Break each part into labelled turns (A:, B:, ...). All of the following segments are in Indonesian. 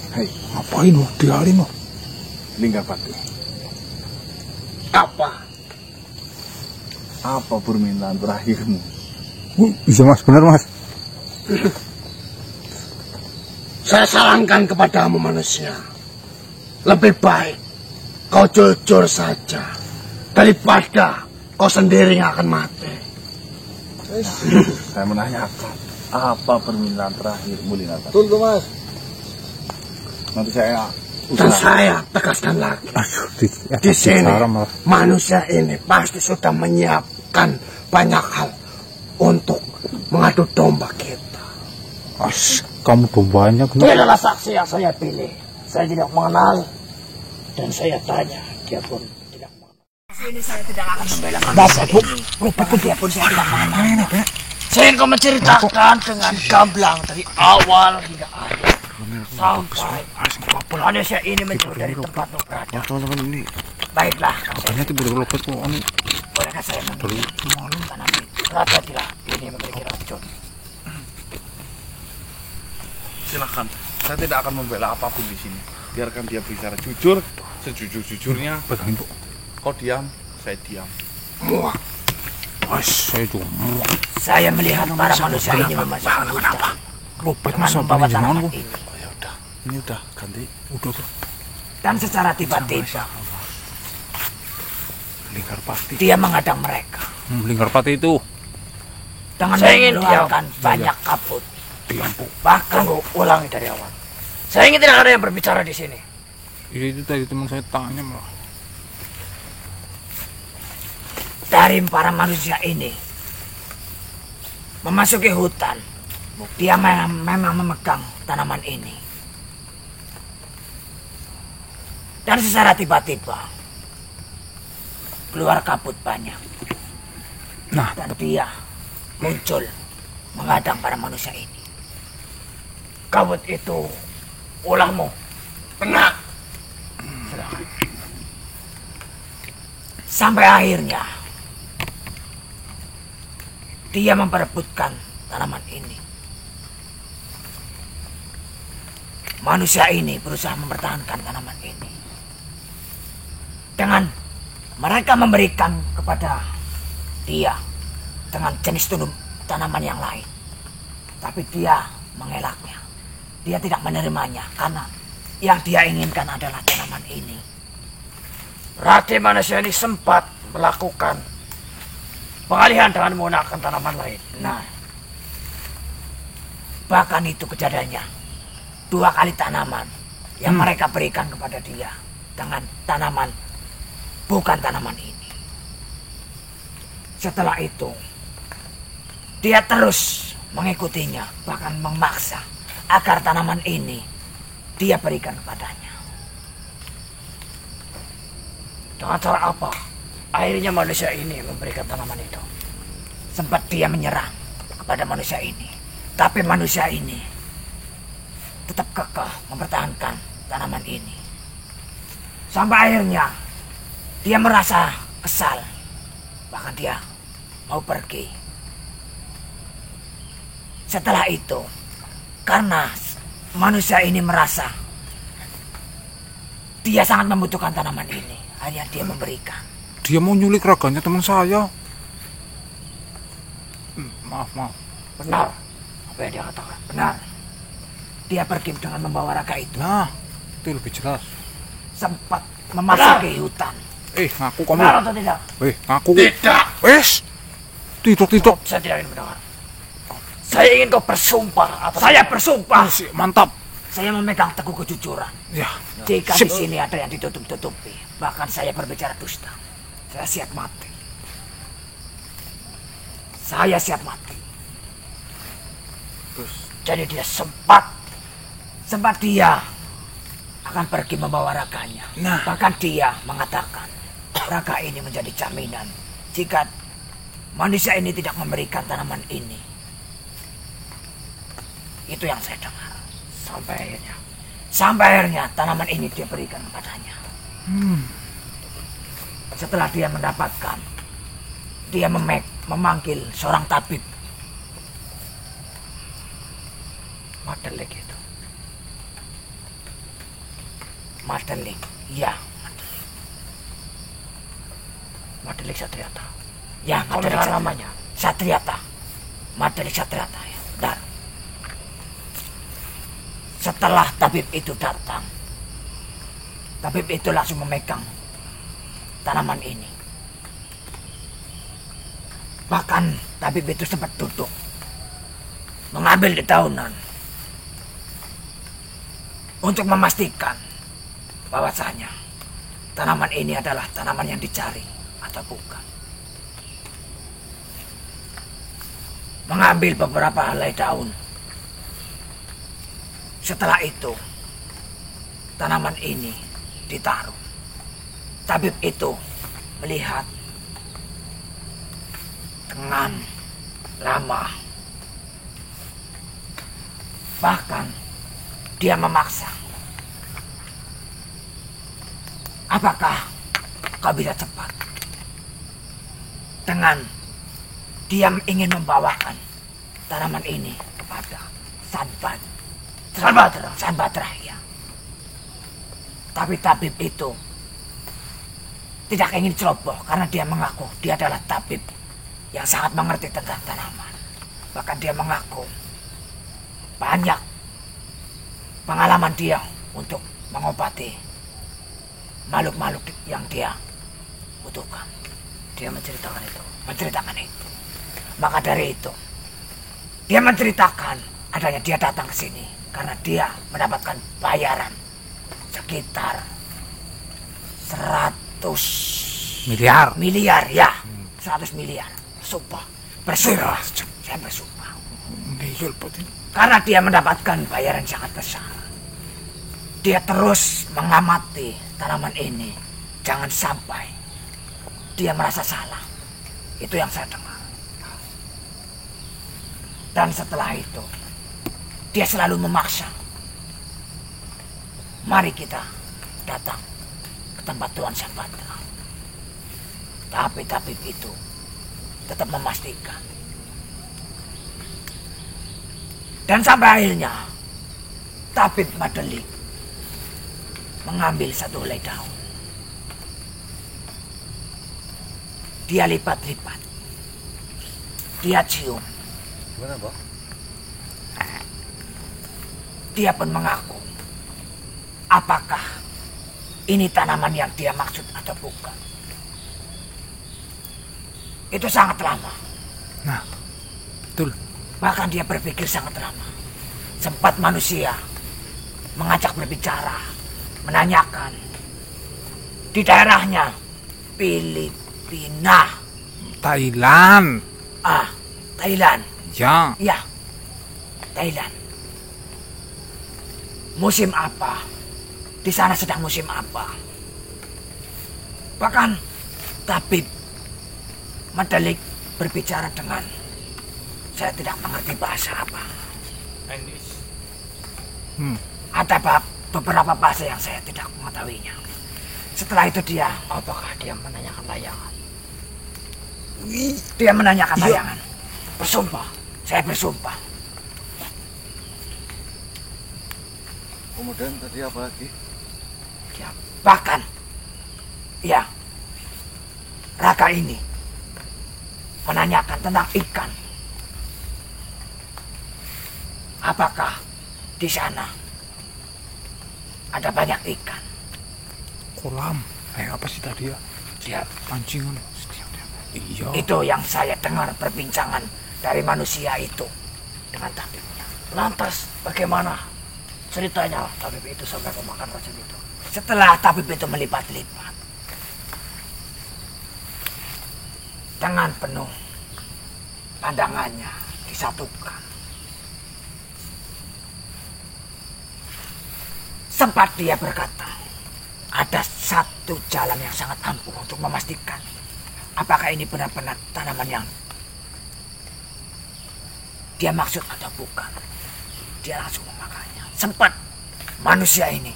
A: Hei, ngapain lo? Tinggalin lo.
B: Linggarpati.
C: Apa?
B: Apa permintaan terakhirmu?
A: Bisa mas, benar mas.
C: Saya sarankan kepadamu manusia, lebih baik kau jujur saja daripada kau sendiri yang akan mati.
B: Saya menanyakan, apa permintaan terakhirmu, Linggarpati?
D: Betul tuh mas.
B: Nanti saya
C: Dan saya tegaskan lagi, di sini manusia ini pasti sudah menyiapkan banyak hal untuk mengadu domba kita.
A: Kamu dombanya
C: Dia adalah saksi yang saya pilih. Saya tidak mengenal dan saya tanya, dia pun tidak mengenal.
E: Sini saya tidak akan membela
C: Dasar bu, dia pun saya tidak mengenal. Saya ingin kau menceritakan dengan gamblang dari awal hingga akhir sampai manusia ini mencuri dari tempatmu berada.
A: teman-teman ini.
C: Baiklah,
A: Katanya tiba tiba lopet kok anu.
C: bolehkah saya memilih tanaman rata tidak ini memiliki racun?
B: silakan. Saya tidak akan membela apapun di sini. Biarkan dia bicara jujur, sejujur-jujurnya.
A: Pegangin bu.
B: Kau diam, saya diam.
C: Muak.
A: Saya itu muak.
C: Saya melihat para manusia ini memasuki hutan.
A: Lopet
C: Dengan
A: masa
C: membawa
A: paling
C: tanaman
A: jangan
C: ini.
B: Oh, ya udah, ini udah ganti.
A: Udah tuh.
C: Dan secara tiba-tiba
A: Linggarpati.
C: dia menghadang mereka.
A: Linggarpati itu.
C: Dengan mengeluarkan banyak kabut.
A: Diam bu.
C: Bahkan ulangi dari awal. Saya ingin tidak ada yang berbicara di sini.
A: Itu tadi teman saya tanya malah.
C: Dari para manusia ini memasuki hutan, dia memang memegang tanaman ini. Dan secara tiba-tiba keluar kabut banyak.
A: Nah,
C: Dan dia muncul menghadang para manusia ini. Kabut itu ulangmu. Benar. Sampai akhirnya dia memperebutkan tanaman ini. Manusia ini berusaha mempertahankan tanaman ini dengan mereka memberikan kepada dia dengan jenis tanaman yang lain. Tapi dia mengelaknya. Dia tidak menerimanya karena yang dia inginkan adalah tanaman ini. Berarti manusia ini sempat melakukan pengalihan dengan menggunakan tanaman lain. Nah, bahkan itu kejadiannya 2 kali tanaman yang mereka berikan kepada dia dengan tanaman bukan tanaman ini. Setelah itu dia terus mengikutinya, bahkan memaksa agar tanaman ini dia berikan kepadanya. Dengan cara apa? Akhirnya manusia ini memberikan tanaman itu. Sempat dia menyerang kepada manusia ini, tapi manusia ini tetap kekeh mempertahankan tanaman ini. Sampai akhirnya dia merasa kesal, bahkan dia mau pergi. Setelah itu, karena manusia ini merasa dia sangat membutuhkan tanaman ini, akhirnya dia memberikan.
A: dia mau nyulik raganya teman saya. Maaf.
C: Benar apa yang dia katakan, benar. Dia pergi dengan membawa raga itu.
A: Nah, itu lebih jelas.
C: Sempat memasuki hutan.
A: Ngaku kamu.
C: Benar atau tidak?
A: Ngaku.
C: Tidak.
A: Tidak.
C: Saya tidak ingin mendengar. Saya ingin kau bersumpah. Saya bersumpah.
A: Mantap.
C: Saya memegang teguh kejujuran.
A: Ya.
C: Jika di sini ada yang ditutup-tutupi, bahkan saya berbicara dusta, saya siap mati. Saya siap mati. Jadi dia sempat dia akan pergi membawa raganya.
A: Nah.
C: Bahkan dia mengatakan raga ini menjadi jaminan jika manusia ini tidak memberikan tanaman ini. Itu yang saya dengar. Sampai akhirnya tanaman ini dia berikan kepadanya. Setelah dia mendapatkan, dia memanggil seorang tabib. Modelik itu. Madelik, iya. Madelik Satriata. Ya, Madelik namanya. Satriata. Madelik Satriata ya. Dan setelah tabib itu datang, tabib itu langsung memegang tanaman ini. Bahkan tabib itu sempat duduk mengambil dedaunan untuk memastikan bahwasanya tanaman ini adalah tanaman yang dicari atau bukan. Mengambil beberapa helai daun. Setelah itu, tanaman ini ditaruh. Tabib itu melihat dengan lama. Bahkan dia memaksa. Apakah kau bisa cepat? Dengan dia ingin membawakan tanaman ini kepada Sanbatra, ya. Tapi tabib itu tidak ingin ceroboh karena dia mengaku dia adalah tabib yang sangat mengerti tentang tanaman. Bahkan dia mengaku banyak pengalaman dia untuk mengobati makhluk-makhluk yang dia butuhkan. Dia menceritakan itu. Maka dari itu, dia menceritakan adanya dia datang ke sini karena dia mendapatkan bayaran sekitar 100 miliar ya. 100 miliar. Bersumpah. Saya bersumpah. Karena dia mendapatkan bayaran sangat besar. Dia terus mengamati tanaman ini. Jangan sampai dia merasa salah. Itu yang saya dengar. Dan setelah itu, dia selalu memaksa. Mari kita datang ke tempat Tuan Sanbatra. Tapi tabib itu tetap memastikan. Dan sampai akhirnya, tabib Madelik mengambil satu helai daun. Dia lipat-lipat. Dia cium.
A: Gimana, Bang?
C: Dia pun mengaku. Apakah ini tanaman yang dia maksud atau bukan? Itu sangat lama.
A: Nah, betul.
C: Bahkan dia berpikir sangat lama. Sempat manusia mengajak berbicara, menanyakan. Di daerahnya, Filipina.
A: Thailand.
C: Thailand.
A: Ya.
C: Ya, Thailand. Musim apa? Di sana sedang musim apa? Bahkan tabib Madelik berbicara dengan saya tidak mengerti bahasa apa. Ada beberapa bahasa yang saya tidak mengetahuinya. Setelah itu apakah dia menanyakan layangan? Dia menanyakan layangan. Bersumpah, saya bersumpah.
B: Kemudian tadi apa lagi?
C: Ya, bahkan, ya, Raka ini menanyakan tentang ikan. Apakah di sana ada banyak ikan?
A: Kolam. Apa sih tadi ya?
C: Dia
A: Pancingan. Iya.
C: itu yang saya dengar perbincangan dari manusia itu dengan tabibnya. Lantas bagaimana ceritanya tabib itu sampai memakan racun itu? Setelah tabib itu melipat-lipat dengan penuh pandangannya disatukan. Sempat dia berkata, ada satu jalan yang sangat ampuh untuk memastikan apakah ini benar-benar tanaman yang dia maksud atau bukan. Dia langsung memakannya. Sempat manusia ini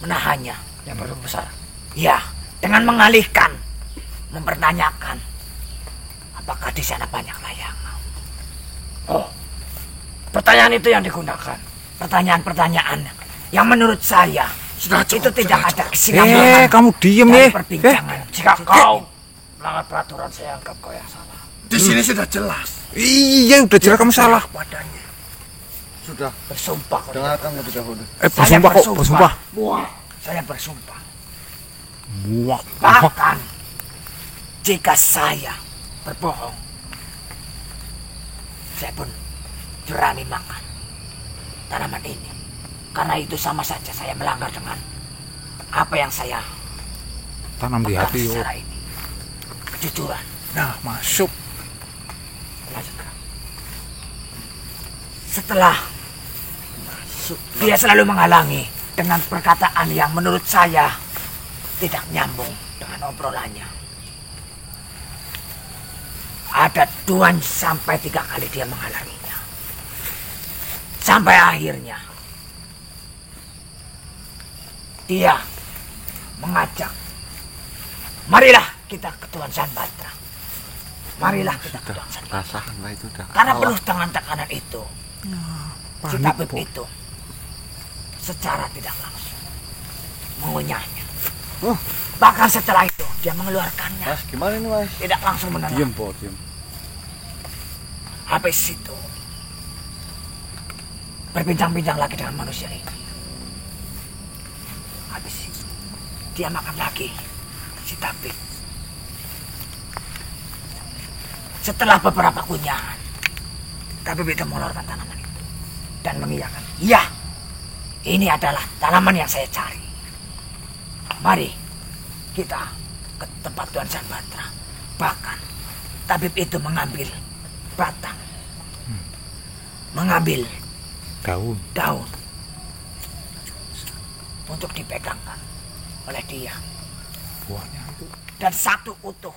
C: menahannya. Yang baru besar. Ya, dengan mengalihkan, mempertanyakan apakah di sana banyak layangan. Oh, pertanyaan itu yang digunakan. Pertanyaan-pertanyaan yang menurut saya
B: Sudah
C: Itu
B: cukup,
C: tidak
B: sudah
C: ada
B: cukup.
C: kesinambungan
A: kamu diem
C: dari
A: ya.
C: perbincangan. Jika kau melanggar peraturan, saya anggap kau yang salah.
B: Di sini sudah jelas.
A: Iya, udah jelas kamu salah.
C: Padanya
B: Sudah,
C: bersumpah. kau
B: dengarkan lebih dahulu.
C: Saya
A: Bersumpah kok, bersumpah.
C: Wah, saya bersumpah.
A: Wah,
C: Bahkan jika saya berbohong, saya pun berani makan tanaman ini. Karena itu sama saja saya melanggar dengan apa yang saya
A: tanam di
C: pegang
A: hati yo.
C: secara ini. Kejujuran.
A: Nah, masuk.
C: Lanjutkan. Setelah dia selalu menghalangi dengan perkataan yang menurut saya tidak nyambung dengan obrolannya. Ada 2 sampai 3 kali dia menghalanginya. Sampai akhirnya dia mengajak, marilah kita ke Tuan Sanbatra. Marilah kita ke Tuan Sanbatra.
B: Rasakanlah itu dah.
C: Karena penuh dengan tekanan itu, si
A: Panik,
C: tabib
A: Po.
C: itu secara tidak langsung mengunyahnya.
B: Oh.
C: Bahkan setelah itu dia mengeluarkannya,
B: Mas, gimana ini mas?
C: tidak langsung menelan.
B: Diam, Po, diam.
C: Habis itu berbincang-bincang lagi dengan manusia ini. Habis itu dia makan lagi si tabib. Setelah beberapa kunyahan, tabib itu mengeluarkan tanaman itu dan mengiyakan, iya, ini adalah tanaman yang saya cari. Mari kita ke tempat Tuan Sanbatra. Bahkan tabib itu mengambil batang, mengambil daun untuk dipegangkan oleh dia,
A: Buahnya itu.
C: dan satu utuh